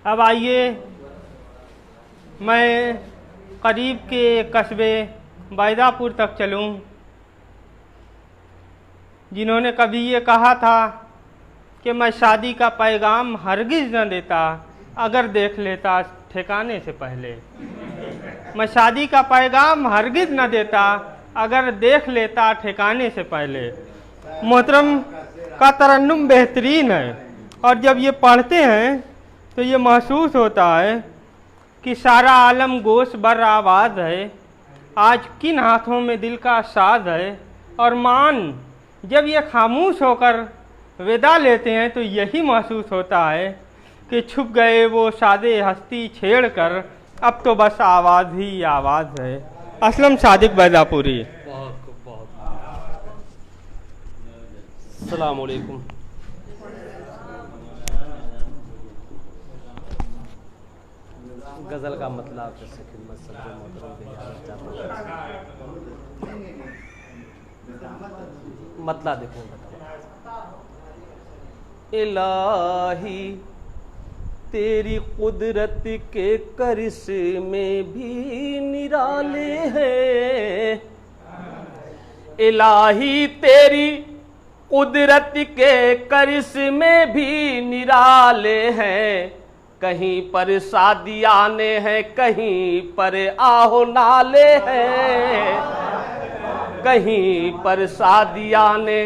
अब आइए मैं करीब के कस्बे बैदापुर तक चलूं, जिन्होंने कभी ये कहा था कि मैं शादी का पैगाम हरगिज़ न देता अगर देख लेता ठिकाने से पहले। मैं शादी का पैगाम हरगिज़ न देता अगर देख लेता ठिकाने से पहले। मोहतरम का तरन्नुम बेहतरीन है और जब ये पढ़ते हैं तो ये महसूस होता है कि सारा आलम गोश बर आवाज़ है, आज किन हाथों में दिल का साज है। और मान जब ये खामोश होकर विदा लेते हैं तो यही महसूस होता है कि छुप गए वो सादे हस्ती छेड़ कर, अब तो बस आवाज़ ही आवाज़ है। असलम सादिक बैदापुरी। बहुत अस्सलाम वालेकुम। गज़ल का मतलब जैसे खिदमत सबसे मतलब देखो, इलाही तेरी कुदरत के करिश्मे भी निराले हैं। इलाही तेरी कुदरत के करिश्मे भी निराले हैं। कहीं पर शादियाने हैं, कहीं पर आहो नाले हैं। कहीं पर शादियाने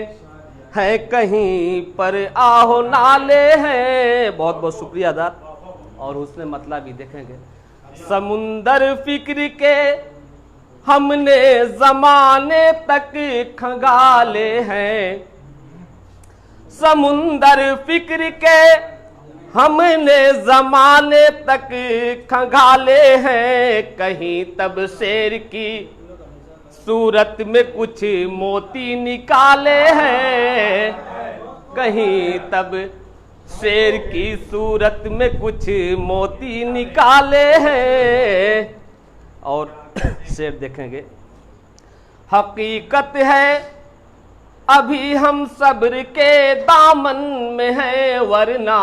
हैं, कहीं पर आहो नाले हैं। बहुत बहुत शुक्रिया अदा। और उसमें मतलब भी देखेंगे, समुंदर फिक्र के हमने ज़माने तक खंगाले हैं। समुंदर फिक्र के हमने ज़माने तक खंगाले हैं। कहीं तब शेर की सूरत में कुछ मोती निकाले हैं। कहीं तब शेर की सूरत में कुछ मोती निकाले हैं। और शेर देखेंगे, हकीकत है अभी हम सब्र के दामन में हैं, वरना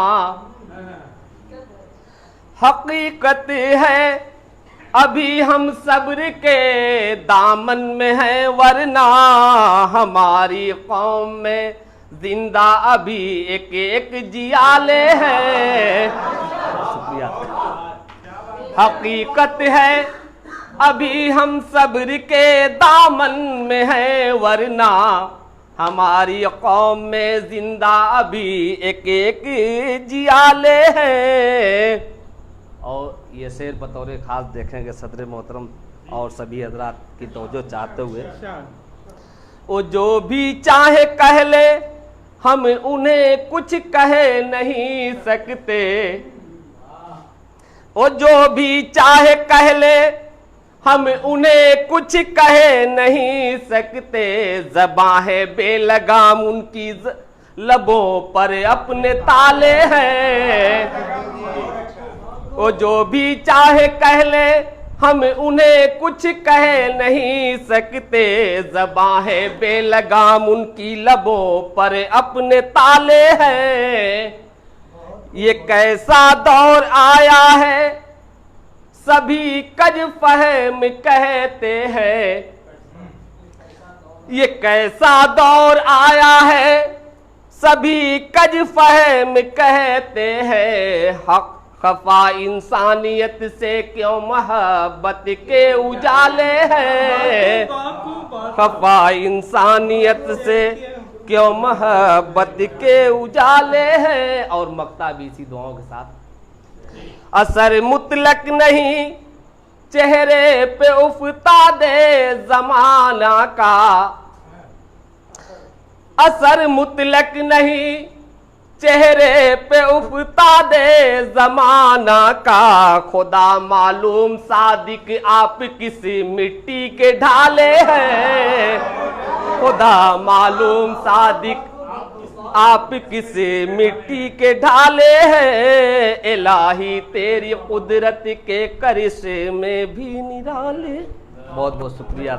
हकीकत है अभी हम सब्र के दामन में हैं, वरना हमारी कौम में जिंदा अभी एक एक जियाले हैं। शुक्रिया। हकीकत है अभी हम सब्र के दामन में हैं, वरना हमारी कौम में जिंदा अभी एक एक जियाले हैं। और ये शेर बतौर खास देखेंगे सदर मोहतरम और सभी हजरात की तवज्जो चाहते हुए, वो जो भी चाहे कह ले हम उन्हें कुछ कह नहीं सकते। वो जो भी चाहे कह ले हम उन्हें कुछ कह नहीं सकते। ज़बां है बेलगाम उनकी लबों पर अपने ताले हैं। वो जो भी चाहे कह ले हम उन्हें कुछ कह नहीं सकते। ज़बां है बेलगाम उनकी लबों पर अपने ताले हैं। ये कैसा दौर आया है सभी कज फहम कहते हैं। ये कैसा दौर आया है सभी कज फहम कहते हैं। हक खफा इंसानियत से क्यों मोहब्बत के उजाले हैं। खफा इंसानियत से क्यों मोहब्बत के उजाले हैं। और मक्ता भी इसी दुआओं के साथ, असर मुतलक नहीं चेहरे पे उफ्तादे ज़माना का। असर मुतलक नहीं चेहरे पे उफ्तादे ज़माना का। खुदा मालूम सादिक आप किस मिट्टी के ढाले हैं। खुदा मालूम सादिक आप किस मिट्टी के ढाले हैं। इलाही तेरी कुदरत के करिश्मे भी निराले। बहुत बहुत शुक्रिया।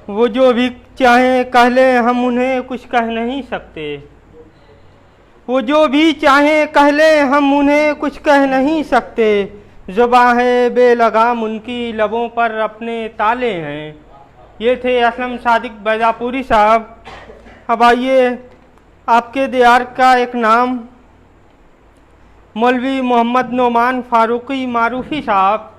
वो जो भी चाहे कह ले हम उन्हें कुछ कह नहीं सकते। वो जो भी चाहे कह ले हम उन्हें कुछ कह नहीं सकते। ज़ुबां है बेलगाम उनकी लबों पर अपने ताले हैं। ये थे असलम सादिक बैजापुरी साहब। अब आइए आपके दियार का एक नाम मौलवी मोहम्मद नोमान फारूकी मारूफी साहब।